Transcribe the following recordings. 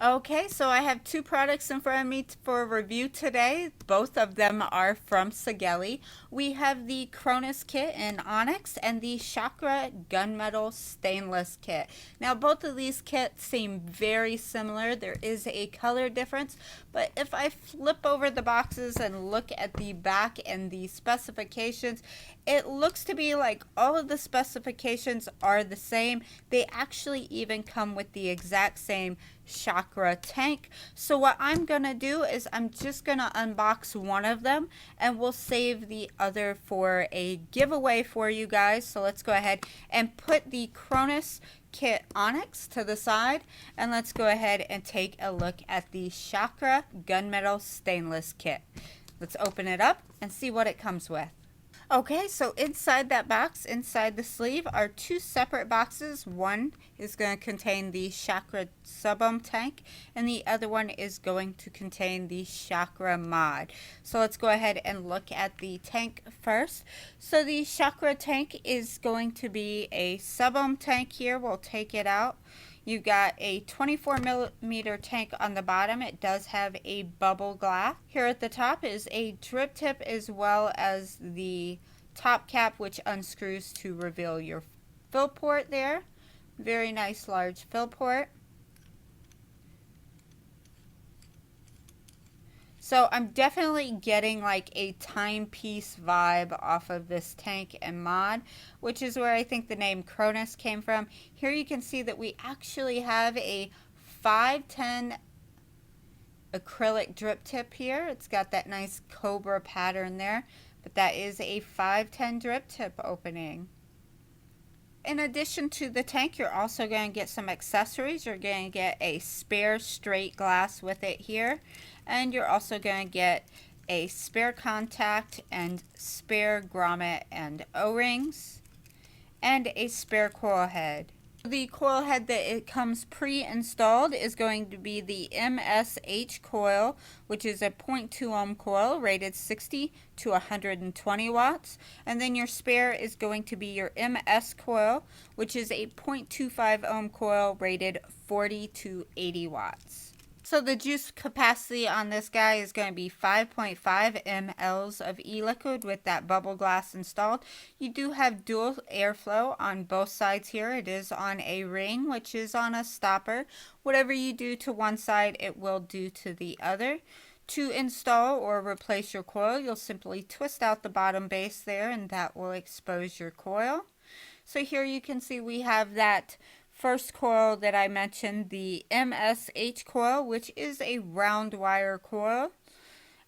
Okay, so I have two products in front of me for review today. Both of them are from Sigelei. We have the Chronus kit in Onyx and the Shikra gunmetal stainless kit. Now, both of these kits seem very similar. There is a color difference, but if I flip over the boxes and look at the back and the specifications, it looks to be like all of the specifications are the same. They actually even come with the exact same Shikra tank. So what I'm gonna do is I'm just gonna unbox one of them and we'll save the other for a giveaway for you guys. So let's go ahead and put the Chronus kit Onyx to the side, and let's go ahead and take a look at the Shikra gunmetal stainless kit. Let's open it up and see what it comes with. Okay, so inside that box, inside the sleeve, are two separate boxes. One is going to contain the Shikra sub-ohm tank, and the other one is going to contain the Shikra mod. So let's go ahead and look at the tank first. So the Shikra tank is going to be a sub-ohm tank here. We'll take it out. You've got a 24 millimeter tank on the bottom. It does have a bubble glass. Here at the top is a drip tip as well as the top cap, which unscrews to reveal your fill port there. Very nice large fill port. So I'm definitely getting like a timepiece vibe off of this tank and mod, which is where I think the name Chronus came from. Here you can see that we actually have a 510 acrylic drip tip here. It's got that nice cobra pattern there, but that is a 510 drip tip opening. In addition to the tank, you're also going to get some accessories. You're going to get a spare straight glass with it here, and you're also going to get a spare contact and spare grommet and O-rings, and a spare coil head. The coil head that it comes pre-installed is going to be the MSH coil, which is a 0.2 ohm coil rated 60 to 120 watts. And then your spare is going to be your MS coil, which is a 0.25 ohm coil rated 40 to 80 watts. So the juice capacity on this guy is going to be 5.5 mLs of e-liquid with that bubble glass installed. You do have dual airflow on both sides here. It is on a ring, which is on a stopper. Whatever you do to one side, it will do to the other. To install or replace your coil, you'll simply twist out the bottom base there, and that will expose your coil. So here you can see we have that first coil that I mentioned, the MSH coil, which is a round wire coil,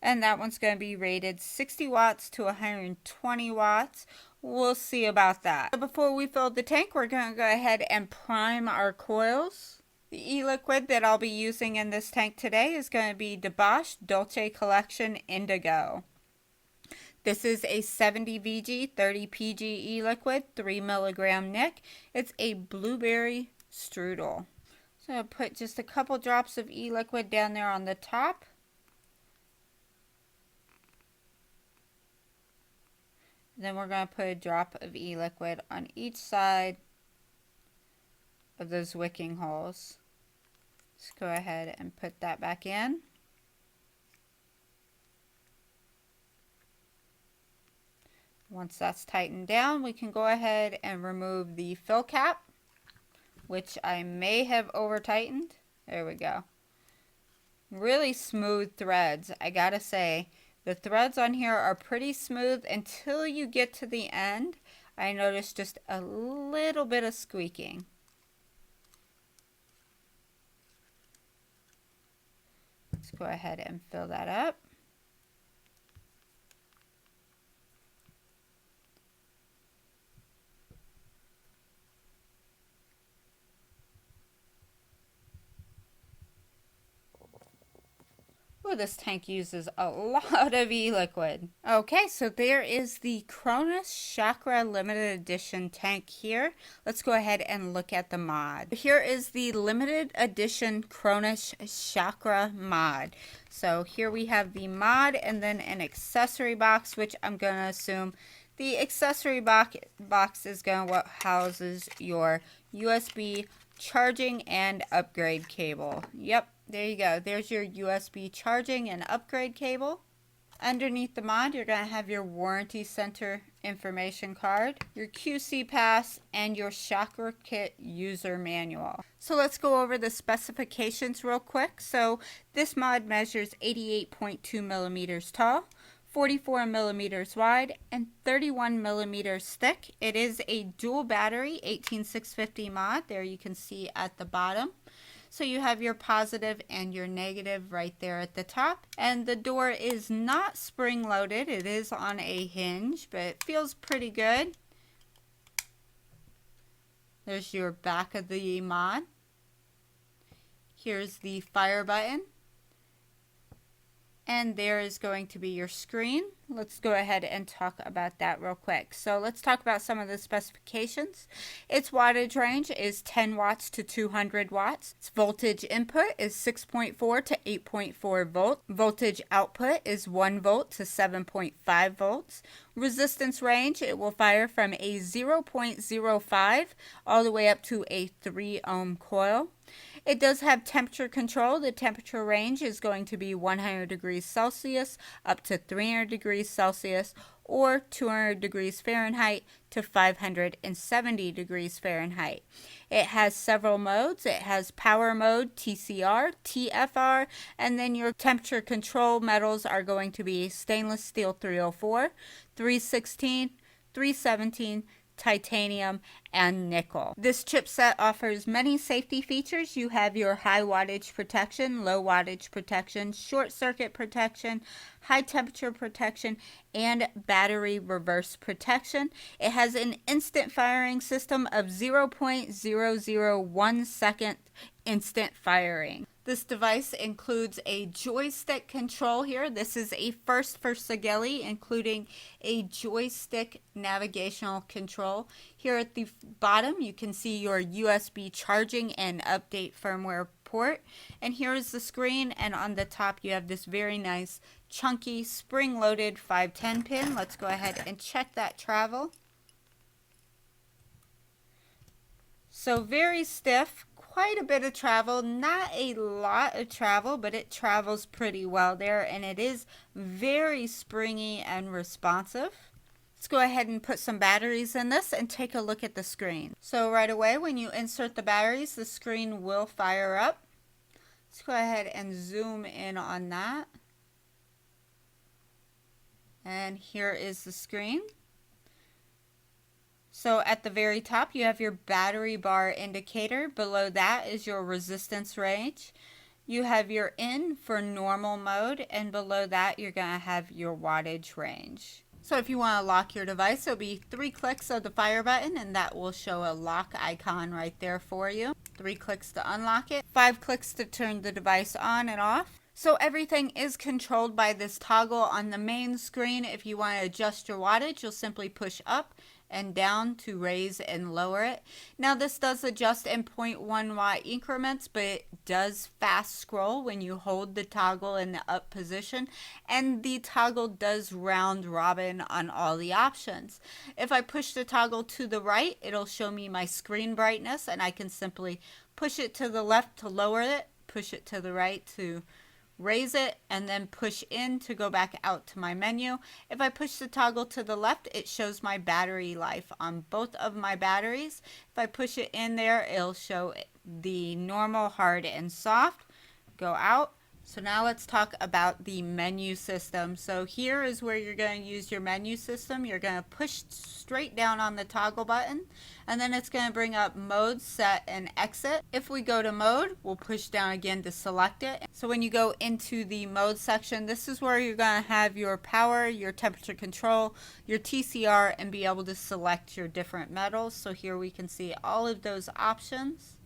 and that one's going to be rated 60 watts to 120 watts. We'll see about that. Before we fill the tank, we're going to go ahead and prime our coils. The e-liquid that I'll be using in this tank today is going to be the Bosch Dolce Collection Indigo. This is a 70 VG, 30 PG e-liquid, 3 milligram Nic. It's a blueberry strudel. So I'll put just a couple drops of e-liquid down there on the top. Then we're going to put a drop of e-liquid on each side of those wicking holes. Let's go ahead and put that back in. Once that's tightened down, we can go ahead and remove the fill cap, which I may have over tightened. There we go. Really smooth threads. I gotta say, the threads on here are pretty smooth until you get to the end. I noticed just a little bit of squeaking. Let's go ahead and fill that up. Oh, this tank uses a lot of e-liquid. Okay, so there is the Chronus Shikra limited edition tank here. Let's go ahead and look at the mod. Here is the limited edition Chronus Shikra mod. So here we have the mod and then an accessory box, which I'm going to assume the accessory box is going to what houses your USB charging and upgrade cable. Yep, there you go. There's your USB charging and upgrade cable. Underneath the mod, you're going to have your warranty center information card, your QC pass, and your Shikra kit user manual. So let's go over the specifications real quick. So this mod measures 88.2 millimeters tall, 44 millimeters wide, and 31 millimeters thick. It is a dual battery 18650 mod. There you can see at the bottom. So you have your positive and your negative right there at the top. And the door is not spring loaded. It is on a hinge, but it feels pretty good. There's your back of the mod. Here's the fire button. And there is going to be your screen. Let's go ahead and talk about that real quick. So let's talk about some of the specifications. Its wattage range is 10 watts to 200 watts. Its voltage input is 6.4 to 8.4 volt. Voltage output is 1 volt to 7.5 volts. Resistance range, it will fire from a 0.05 all the way up to a 3 ohm coil. It does have temperature control. The temperature range is going to be 100 degrees Celsius up to 300 degrees Celsius, or 200 degrees Fahrenheit to 570 degrees Fahrenheit. It has several modes. It has power mode, TCR, TFR, and then your temperature control metals are going to be stainless steel 304, 316, 317, titanium, and nickel. This chipset offers many safety features. You have your high wattage protection, low wattage protection, short circuit protection, high temperature protection, and battery reverse protection. It has an instant firing system of 0.001 second instant firing. This device includes a joystick control here. This is a first for Sigelei, including a joystick navigational control. Here at the bottom, you can see your USB charging and update firmware port. And here is the screen, and on the top you have this very nice chunky spring-loaded 510 pin. Let's go ahead and check that travel. So very stiff. Quite a bit of travel, not a lot of travel, but it travels pretty well there, and it is very springy and responsive. Let's go ahead and put some batteries in this and take a look at the screen. So right away when you insert the batteries, the screen will fire up. Let's go ahead and zoom in on that. And here is the screen. So at the very top, you have your battery bar indicator. Below that is your resistance range. You have your in for normal mode, and below that, you're going to have your wattage range. So if you want to lock your device, it'll be 3 clicks of the fire button, and that will show a lock icon right there for you. 3 clicks to unlock it, 5 clicks to turn the device on and off. So everything is controlled by this toggle on the main screen. If you want to adjust your wattage, you'll simply push up and down to raise and lower it. Now this does adjust in 0.1 watt increments, but it does fast scroll when you hold the toggle in the up position, and the toggle does round robin on all the options. If I push the toggle to the right, it'll show me my screen brightness, and I can simply push it to the left to lower it, push it to the right to raise it, and then push in to go back out to my menu. If I push the toggle to the left, it shows my battery life on both of my batteries. If I push it in there, it'll show the normal, hard, and soft. Go out. So now let's talk about the menu system. So here is where you're going to use your menu system. You're going to push straight down on the toggle button, and then it's going to bring up mode, set, and exit. If we go to mode, we'll push down again to select it. So when you go into the mode section, this is where you're going to have your power, your temperature control, your TCR, and be able to select your different metals. So here we can see all of those options.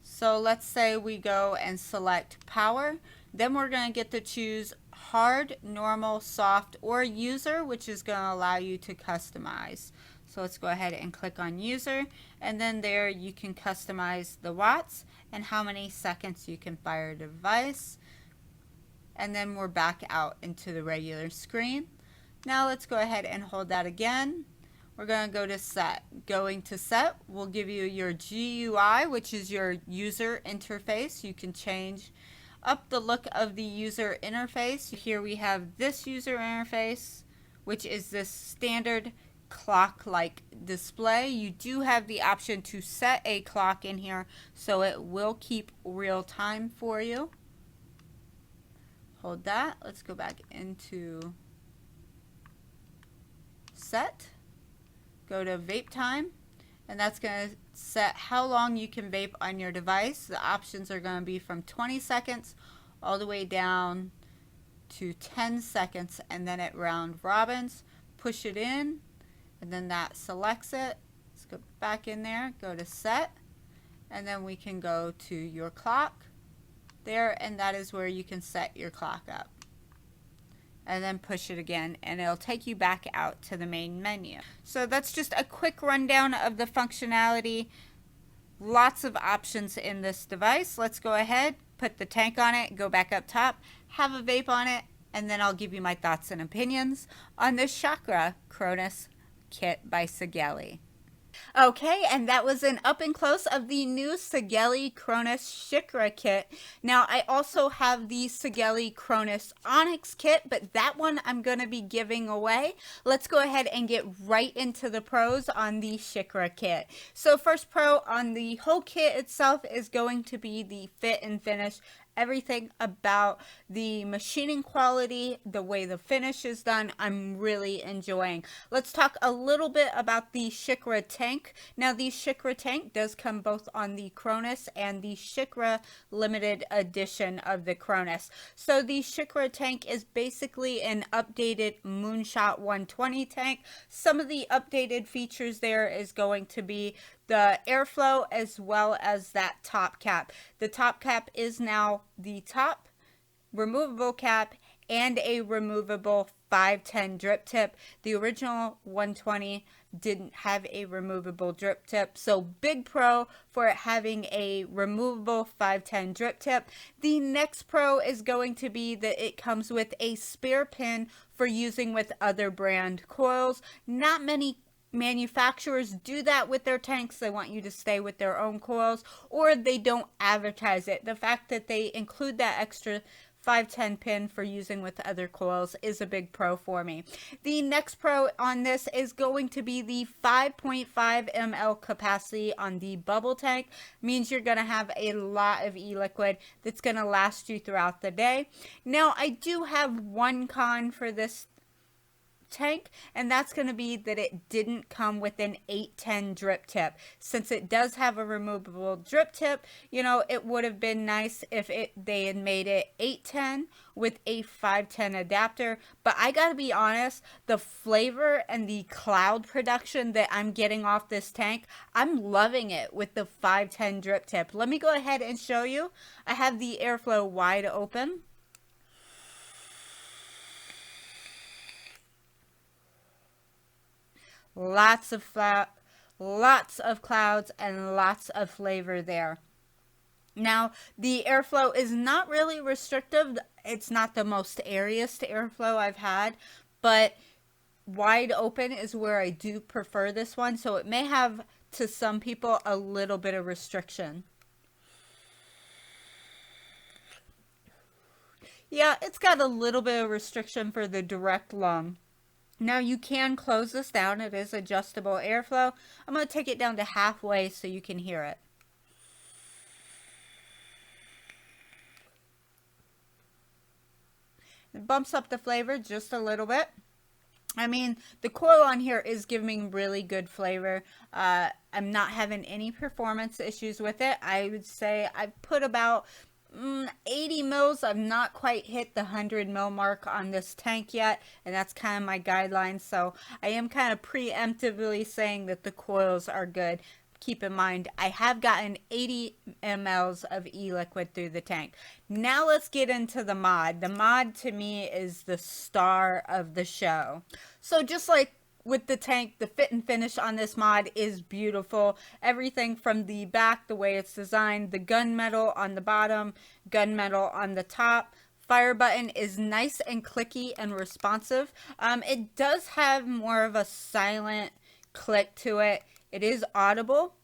So let's say we go and select power, then we're going to get to choose hard, normal, soft, or user, which is going to allow you to customize. So let's go ahead and click on user, and then there you can customize the watts and how many seconds you can fire a device. And then we're back out into the regular screen. Now let's go ahead and hold that again. we're going to go to set. Going to set will give you your GUI, which is your user interface. You can change up the look of the user interface. Here we have this user interface, which is this standard clock-like display. You do have the option to set a clock in here, so it will keep real time for you. Hold that. Let's go back into set. Go to vape time, and that's going to set how long you can vape on your device. The options are going to be from 20 seconds all the way down to 10 seconds, and then at round robins, push it in, and then that selects it. Let's go back in there, go to set, and then we can go to your clock there, and that is where you can set your clock up. And then push it again, and it'll take you back out to the main menu. So that's just a quick rundown of the functionality. Lots of options in this device. Let's go ahead, put the tank on it, go back up top, have a vape on it, and then I'll give you my thoughts and opinions on this Shikra Chronus kit by Sigelei. Okay, and that was an up and close of the new Sigelei Chronus Shikra kit. Now, I also have the Sigelei Chronus Onyx kit, but that one I'm going to be giving away. Let's go ahead and get right into the pros on the Shikra kit. So first pro on the whole kit itself is going to be the fit and finish. Everything about the machining quality, the way the finish is done, I'm really enjoying. Let's talk a little bit about the Shikra tank. Now, the Shikra tank does come both on the Chronus and the Shikra limited edition of the Chronus. So the Shikra tank is basically an updated Moonshot 120 tank. Some of the updated features there is going to be the airflow as well as that top cap. The top cap is now the top removable cap and a removable 510 drip tip. The original 120 didn't have a removable drip tip, so big pro for it having a removable 510 drip tip. The next pro is going to be that it comes with a spare pin for using with other brand coils. Not many manufacturers do that with their tanks. They want you to stay with their own coils, or they don't advertise it. The fact that they include that extra 510 pin for using with other coils is a big pro for me. The next pro on this is going to be the 5.5 ml capacity on the bubble tank. Means you're going to have a lot of e-liquid that's going to last you throughout the day. Now, I do have one con for this tank, and that's going to be that it didn't come with an 810 drip tip. Since it does have a removable drip tip, you know, it would have been nice if they had made it 810 with a 510 adapter. But I gotta be honest, the flavor and the cloud production that I'm getting off this tank, I'm loving it with the 510 drip tip. Let me go ahead and show you. I have the airflow wide open. Lots of clouds and lots of flavor there. Now, the airflow is not really restrictive. It's not the most airiest airflow I've had, but wide open is where I do prefer this one. So it may have, to some people, a little bit of restriction. Yeah, it's got a little bit of restriction for the direct lung. Now you can close this down. It is adjustable airflow. I'm going to take it down to halfway so you can hear it. It bumps up the flavor just a little bit. I mean, the coil on here is giving really good flavor. I'm not having any performance issues with it. I would say I've put about 80 mils. I've not quite hit the 100 mil mark on this tank yet, and that's kind of my guideline. So I am kind of preemptively saying that the coils are good. Keep in mind, I have gotten 80 mLs of e-liquid through the tank. Now let's get into the mod. The mod to me is the star of the show. So just like with the tank, the fit and finish on this mod is beautiful. Everything from the back, the way it's designed, the gunmetal on the bottom, gunmetal on the top. Fire button is nice and clicky and responsive. It does have more of a silent click to it. It is audible,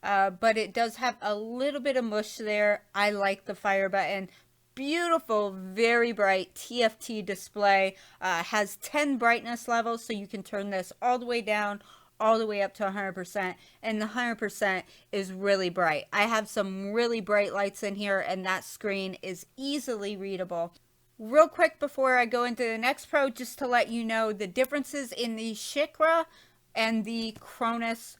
but it does have a little bit of mush there. I like the fire button. Beautiful, very bright TFT display. Has 10 brightness levels, so you can turn this all the way down, all the way up to 100%, and the 100% is really bright. I have some really bright lights in here, and that screen is easily readable. Real quick before I go into the next Pro, just to let you know the differences in the Shikra and the Chronus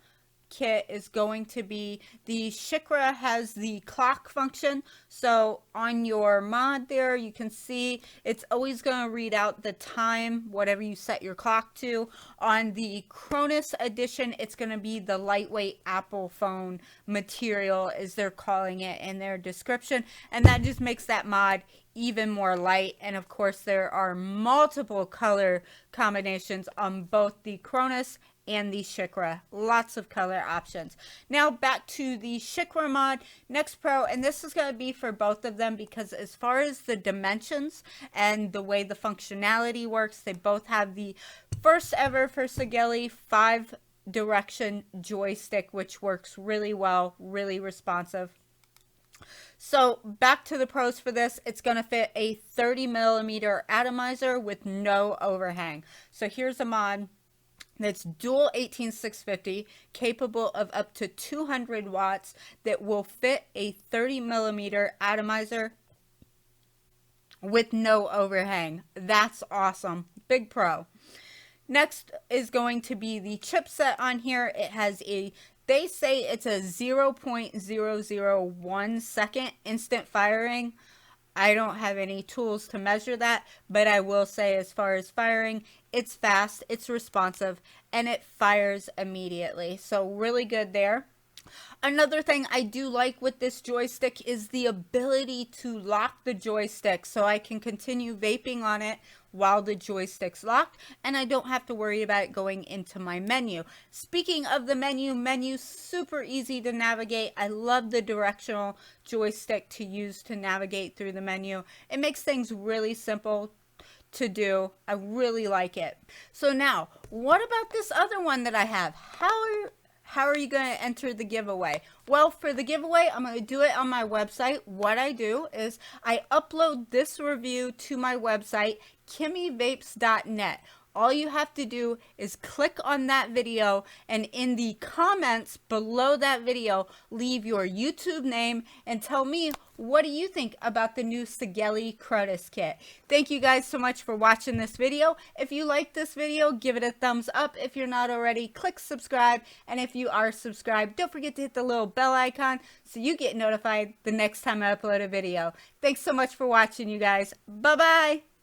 kit is going to be, the Shikra has the clock function, so on your mod there you can see it's always going to read out the time, whatever you set your clock to. On the Chronus edition, it's going to be the lightweight Apple phone material, as they're calling it in their description, and that just makes that mod even more light. And of course there are multiple color combinations on both the Chronus and the Shikra. Lots of color options. Now back to the Shikra mod, Next Pro, and this is going to be for both of them because as far as the dimensions and the way the functionality works, they both have the first ever for Sigelei 5-direction joystick, which works really well, really responsive. So back to the pros for this, it's going to fit a 30mm atomizer with no overhang. So here's a mod that's dual 18650, capable of up to 200 watts, that will fit a 30mm atomizer with no overhang. That's awesome. Big pro. Next is going to be the chipset on here. It has a, they say it's a 0.001 second instant firing. I don't have any tools to measure that, but I will say as far as firing, it's fast, it's responsive, and it fires immediately. So really good there. Another thing I do like with this joystick is the ability to lock the joystick, so I can continue vaping on it while the joystick's locked, and I don't have to worry about it going into my menu. Speaking of the menu super easy to navigate. I love the directional joystick to use to navigate through the menu. It makes things really simple to do. I really like it. So now, what about this other one that I have? How are you going to enter the giveaway? Well, for the giveaway, I'm going to do it on my website. What I do is I upload this review to my website, kimmyvapes.net. All you have to do is click on that video, and in the comments below that video, leave your YouTube name and tell me, what do you think about the new Sigelei Chronus kit? Thank you guys so much for watching this video. If you like this video, give it a thumbs up. If you're not already, click subscribe. And if you are subscribed, don't forget to hit the little bell icon so you get notified the next time I upload a video. Thanks so much for watching, you guys. Bye-bye.